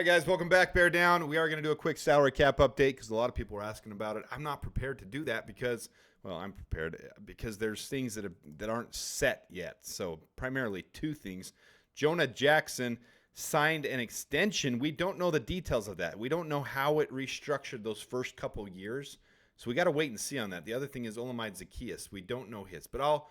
guys, welcome back. Bear down. We are going to do a quick salary cap update because a lot of people are asking about it. I'm not prepared to do that because, well, I'm prepared because there's things that aren't set yet. So primarily two things. Jonah Jackson signed an extension. We don't know the details of that. We don't know how it restructured those first couple years. So we got to wait and see on that. The other thing is Olamide Zacchaeus. We don't know his, but I'll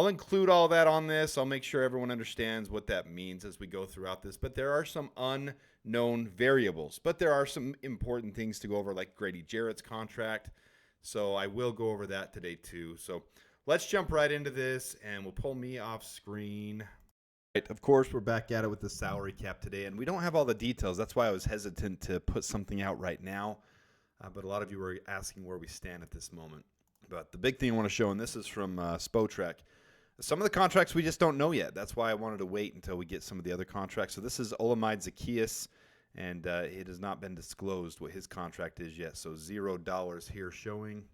include all that on this. I'll make sure everyone understands what that means as we go throughout this. But there are some unknown variables. But there are some important things to go over, like Grady Jarrett's contract. So I will go over that today too. So let's jump right into this, and we'll pull me off screen. Right, of course, we're back at it with the salary cap today, and we don't have all the details. That's why I was hesitant to put something out right now. But a lot of you were asking where we stand at this moment. But the big thing I want to show, and this is from Spotrac, some of the contracts we just don't know yet. That's why I wanted to wait until we get some of the other contracts. So this is Olamide Zacchaeus, and it has not been disclosed what his contract is yet. So $0 here showing.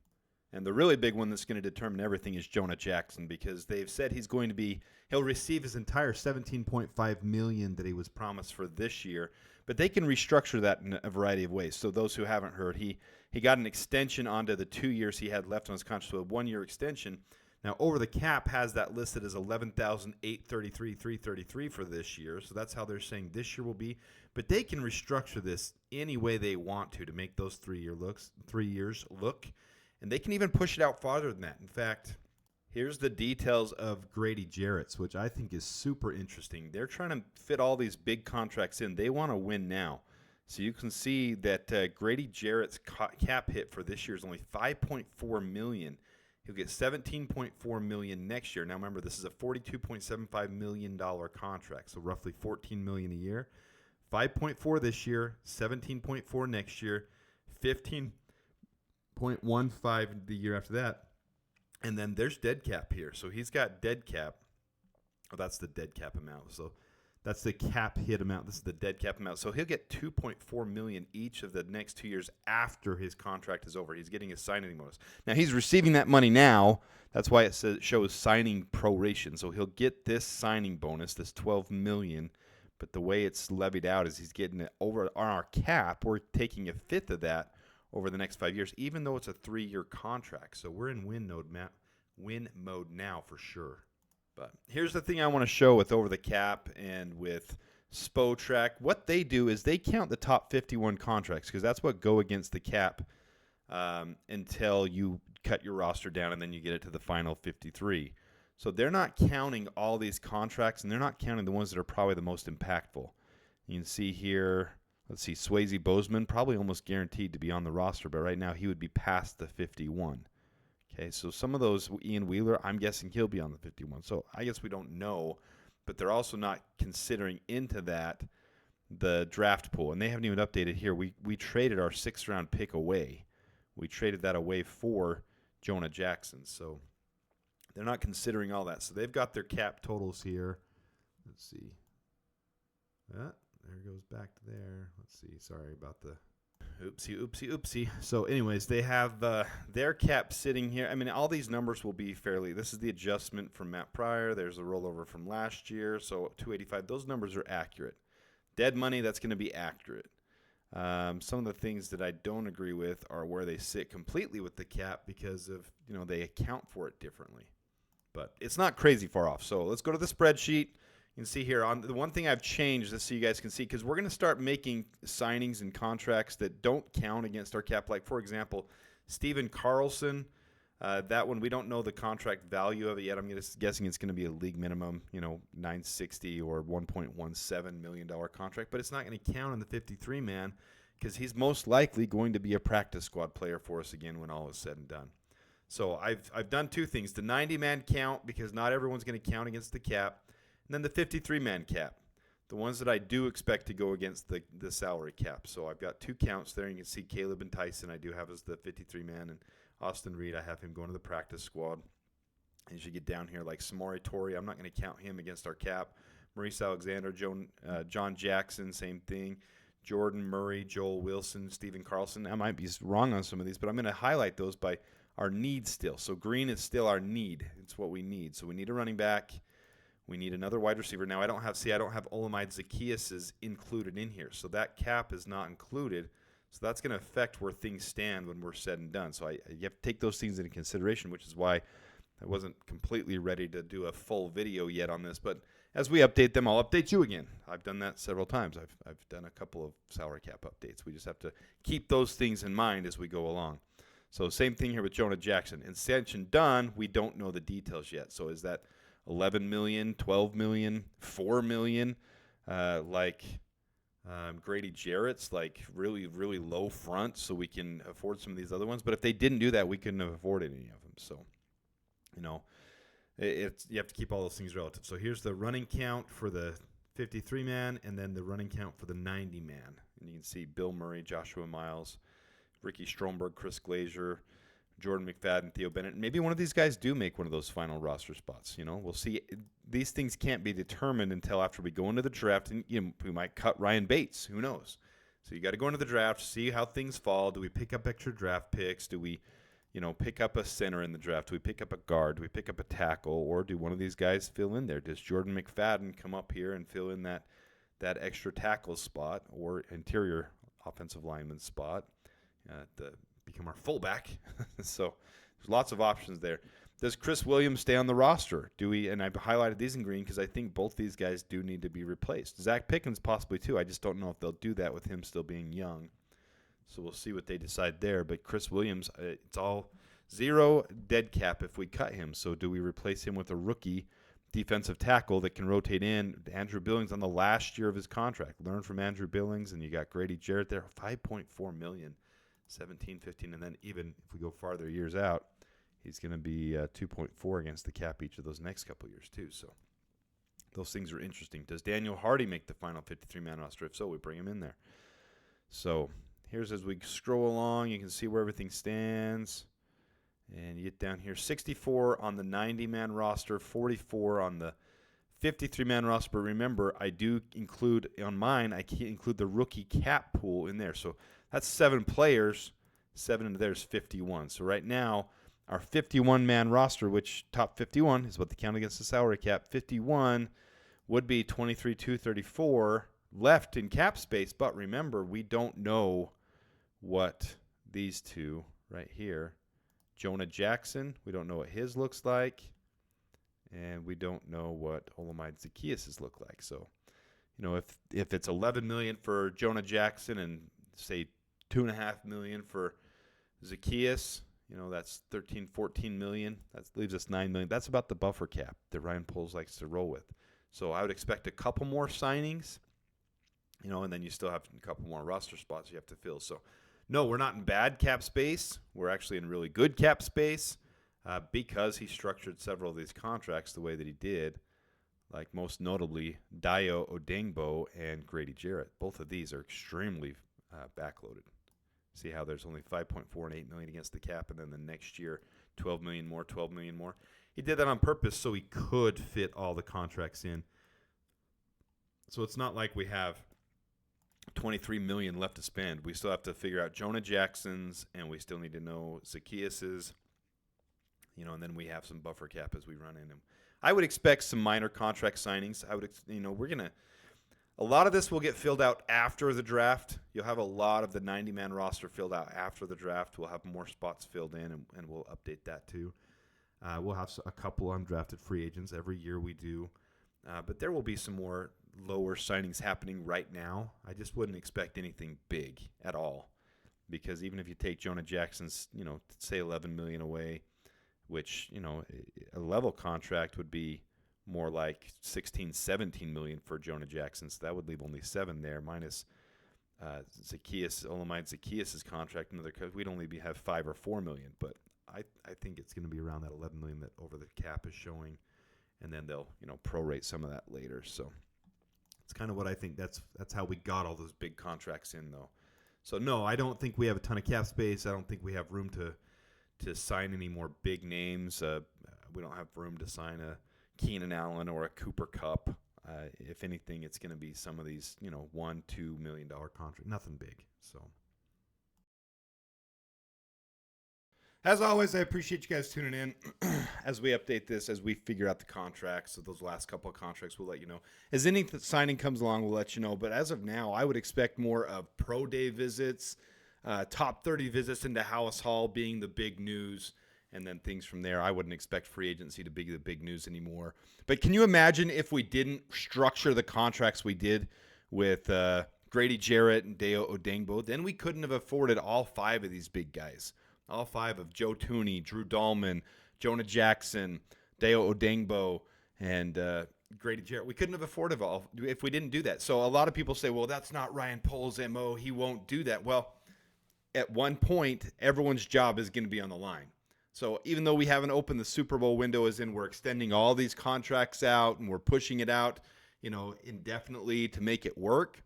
And the really big one that's going to determine everything is Jonah Jackson, because they've said he'll receive his entire $17.5 million that he was promised for this year. But they can restructure that in a variety of ways. So those who haven't heard, he got an extension onto the 2 years he had left on his contract, so a 1-year extension. Now, over the cap has that listed as $11,833,333 for this year. So that's how they're saying this year will be. But they can restructure this any way they want to make those 3 years look. And they can even push it out farther than that. In fact, here's the details of Grady Jarrett's, which I think is super interesting. They're trying to fit all these big contracts in. They want to win now. So you can see that Grady Jarrett's cap hit for this year is only $5.4 million. He'll get $17.4 million next year. Now remember, this is a $42.75 million contract, so roughly $14 million a year. 5.4 this year, 17.4 next year, 15.15 the year after that. And then there's dead cap here. So he's got dead cap. Oh, that's the dead cap amount. So that's the cap hit amount. This is the dead cap amount. So he'll get $2.4 million each of the next 2 years after his contract is over. He's getting his signing bonus. Now he's receiving that money now. That's why it shows signing proration. So he'll get this signing bonus, this $12 million. But the way it's levied out is he's getting it over on our cap. We're taking a fifth of that over the next 5 years, even though it's a 3-year contract. So we're in win mode now for sure. But here's the thing I want to show with over the cap and with Spotrac. What they do is they count the top 51 contracts because that's what go against the cap until you cut your roster down and then you get it to the final 53. So they're not counting all these contracts, and they're not counting the ones that are probably the most impactful. You can see here, let's see, Swayze Bozeman, probably almost guaranteed to be on the roster, but right now he would be past the 51. Okay, so some of those, Ian Wheeler, I'm guessing he'll be on the 51. So I guess we don't know, but they're also not considering into that the draft pool. And they haven't even updated here. We traded our 6th-round pick away. We traded that away for Jonah Jackson. So they're not considering all that. So they've got their cap totals here. Let's see. There it goes back to there. Let's see. Sorry about the oopsie. So anyways, they have their cap sitting here. I mean, all these numbers will be fairly. This is the adjustment from Matt Pryor. There's a rollover from last year. So 285. Those numbers are accurate. Dead money, that's going to be accurate. Some of the things that I don't agree with are where they sit completely with the cap because of, they account for it differently. But it's not crazy far off. So let's go to the spreadsheet. You can see here on the one thing I've changed this so you guys can see, because we're going to start making signings and contracts that don't count against our cap. Like, for example, Steven Carlson, that one we don't know the contract value of it yet. I'm guessing it's going to be a league minimum, $960 or $1.17 million contract, but it's not going to count in the 53-man because he's most likely going to be a practice squad player for us again when all is said and done. So I've done two things: the 90-man count, because not everyone's going to count against the cap. And then the 53-man cap, the ones that I do expect to go against the salary cap. So I've got two counts there. You can see Caleb and Tyson I do have as the 53-man, and Austin Reed, I have him going to the practice squad. And you should get down here like Samori Torrey. I'm not going to count him against our cap. Maurice Alexander, John Jackson, same thing. Jordan Murray, Joel Wilson, Steven Carlson. I might be wrong on some of these, but I'm going to highlight those by our need still. So green is still our need. It's what we need. So we need a running back. We need another wide receiver. Now, I don't have Olamide Zaccheaus included in here. So that cap is not included. So that's going to affect where things stand when we're said and done. So you have to take those things into consideration, which is why I wasn't completely ready to do a full video yet on this. But as we update them, I'll update you again. I've done that several times. I've done a couple of salary cap updates. We just have to keep those things in mind as we go along. So same thing here with Jonah Jackson. Extension done, we don't know the details yet. So is that 11 million, 12 million, 4 million, Grady Jarrett's like really, really low front so we can afford some of these other ones. But if they didn't do that, we couldn't have afforded any of them. So, you have to keep all those things relative. So here's the running count for the 53-man and then the running count for the 90-man. And you can see Bill Murray, Joshua Miles, Ricky Stromberg, Chris Glazier, Jordan McFadden, Theo Bennett. Maybe one of these guys do make one of those final roster spots. We'll see. These things can't be determined until after we go into the draft, and we might cut Ryan Bates. Who knows? So you got to go into the draft, see how things fall. Do we pick up extra draft picks? Do we, pick up a center in the draft? Do we pick up a guard? Do we pick up a tackle? Or do one of these guys fill in there? Does Jordan McFadden come up here and fill in that extra tackle spot or interior offensive lineman spot? Become our fullback. So there's lots of options there. Does Chris Williams stay on the roster? And I've highlighted these in green because I think both these guys do need to be replaced. Zach Pickens possibly too. I just don't know if they'll do that with him still being young. So we'll see what they decide there. But Chris Williams, it's all zero dead cap if we cut him. So do we replace him with a rookie defensive tackle that can rotate in? Andrew Billings on the last year of his contract. Learn from Andrew Billings, and you got Grady Jarrett there, $5.4 million. 17, 15, and then even if we go farther years out, he's going to be 2.4 against the cap each of those next couple of years too. So those things are interesting. Does Daniel Hardy make the final 53-man roster? If so, we bring him in there. So here's as we scroll along, you can see where everything stands. And you get down here, 64 on the 90-man roster, 44 on the 53-man roster. But remember, I do include, on mine, I can't include the rookie cap pool in there. So that's 7 players. 7 into there is 51. So right now, our 51-man roster, which top 51 is what they count against the salary cap, 51 would be 23,234 left in cap space. But remember, we don't know what these two right here, Jonah Jackson, we don't know what his looks like. And we don't know what Olamide Zaccheaus look like. So, if it's $11 million for Jonah Jackson and say $2.5 million for Zaccheaus, that's $13, $14 million. That leaves us $9 million. That's about the buffer cap that Ryan Poles likes to roll with. So I would expect a couple more signings, and then you still have a couple more roster spots you have to fill. So, no, we're not in bad cap space. We're actually in really good cap space. Because he structured several of these contracts the way that he did, like most notably Dayo Odengibo and Grady Jarrett. Both of these are extremely backloaded. See how there's only 5.4 and 8 million against the cap, and then the next year 12 million more, 12 million more. He did that on purpose so he could fit all the contracts in. So it's not like we have 23 million left to spend. We still have to figure out Jonah Jackson's, and we still need to know Zaccheaus's. And then we have some buffer cap as we run in. And I would expect some minor contract signings. A lot of this will get filled out after the draft. You'll have a lot of the 90-man roster filled out after the draft. We'll have more spots filled in, and we'll update that too. We'll have a couple undrafted free agents every year we do. But there will be some more lower signings happening right now. I just wouldn't expect anything big at all. Because even if you take Jonah Jackson's, say $11 million away, which, a level contract would be more like 16, 17 million for Jonah Jackson. So that would leave only 7 there, minus Olamide Zaccheaus' contract. We'd only have 5 or 4 million. But I think it's going to be around that 11 million that over the cap is showing. And then they'll, prorate some of that later. So it's kind of what I think. That's how we got all those big contracts in, though. So, no, I don't think we have a ton of cap space. I don't think we have room to sign any more big names. We don't have room to sign a Keenan Allen or a Cooper Kupp. If anything, it's going to be some of these, $1-2 million contract. Nothing big. So As always, I appreciate you guys tuning in as we update this, as we figure out the contracts. So those last couple of contracts, we'll let you know. As any signing comes along, we'll let you know. But as of now, I would expect more of pro day visits, top 30 visits into House Hall being the big news, and then things from there. I wouldn't expect free agency to be the big news anymore. But can you imagine if we didn't structure the contracts we did with Grady Jarrett and Dayo Odengibo? Then we couldn't have afforded all 5 of these big guys. All 5 of Joe Tooney, Drew Dahlman, Jonah Jackson, Dayo Odengibo, and Grady Jarrett. We couldn't have afforded all if we didn't do that. So a lot of people say, well, that's not Ryan Poles' MO. He won't do that. Well, at one point, everyone's job is going to be on the line. So even though we haven't opened the Super Bowl window, as in we're extending all these contracts out and we're pushing it out, indefinitely to make it work,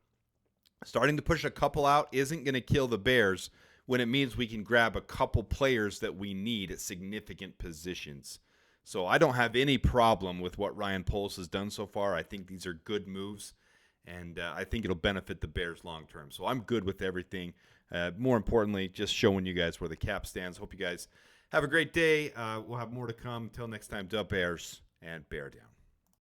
starting to push a couple out isn't going to kill the Bears when it means we can grab a couple players that we need at significant positions. So I don't have any problem with what Ryan Poles has done so far. I think these are good moves, and I think it'll benefit the Bears long term. So I'm good with everything. More importantly, just showing you guys where the cap stands. Hope you guys have a great day. We'll have more to come. Until next time, Dub Bears and Bear Down.